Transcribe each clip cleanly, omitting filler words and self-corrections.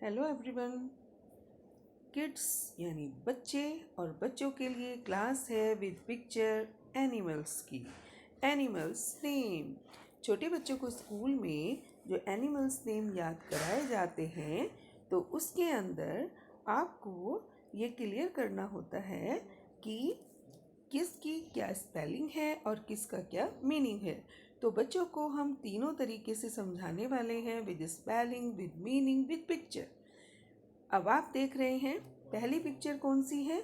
Hello everyone. Kids यानी बच्चे और बच्चों के लिए क्लास है विद पिक्चर एनिमल्स की। Animals name. छोटे बच्चों को स्कूल में जो एनिमल्स नेम याद कराए जाते हैं तो उसके अंदर आपको ये क्लियर करना होता है कि किसकी क्या स्पेलिंग है और किसका क्या मीनिंग है। तो बच्चों को हम तीनों तरीके से समझाने वाले हैं, with spelling, with meaning, with picture. अब आप देख रहे हैं पहली पिक्चर कौन सी है?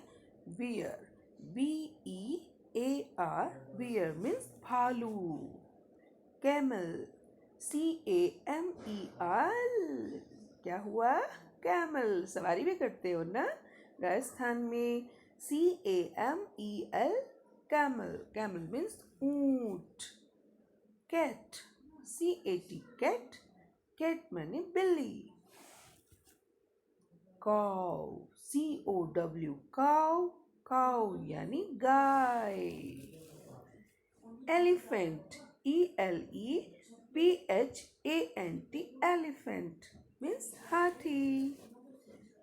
बियर, BEAR, बियर मीन्स भालू। कैमल, CAMEL, क्या हुआ? कैमल। सवारी भी करते हो ना राजस्थान में। CAMEL, camel. कैमल मीन्स ऊंट। Cat, CAT, cat. कैट माने बिल्ली। cow, COW, cow, cow यानी गाय। elephant, ELEPHANT, elephant means हाथी।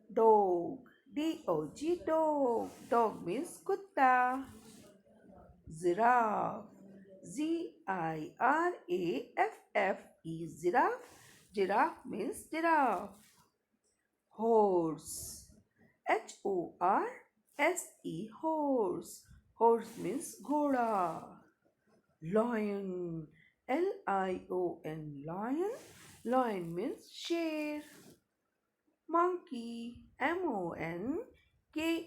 dog, DOG, dog, dog means कुत्ता। giraffe, GIRAFFE, giraffe, giraffe means giraffe। horse, HORSE, horse, horse means घोड़ा। lion, LION, lion, lion means शेर। monkey, MONKEY,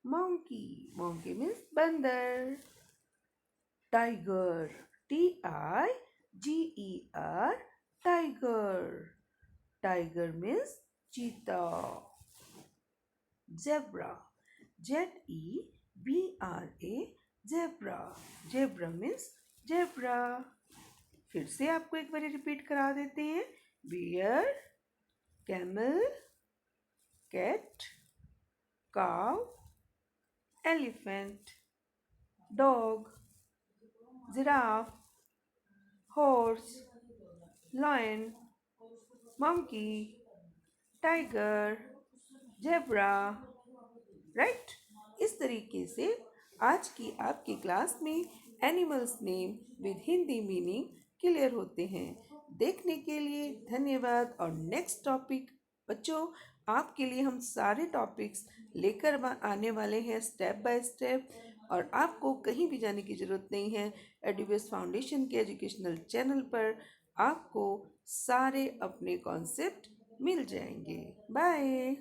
monkey, monkey means बंदर। tiger, TIGER, tiger, tiger means cheetah। zebra, ZEBRA, zebra, zebra means zebra। फिर से आपको एक बार repeat करा देते हैं। Bear, camel, cat, cow, elephant, dog, giraffe, horse, lion, monkey, tiger, zebra. Right. इस तरीके से आज की आपकी क्लास में animals name with Hindi meaning clear होते हैं। देखने के लिए धन्यवाद। और नेक्स्ट टॉपिक बच्चों आपके लिए हम सारे टॉपिक्स लेकर आने वाले हैं स्टेप बाय स्टेप, और आपको कहीं भी जाने की ज़रूरत नहीं है। एडुबेस फाउंडेशन के एजुकेशनल चैनल पर आपको सारे अपने कॉन्सेप्ट मिल जाएंगे। बाय।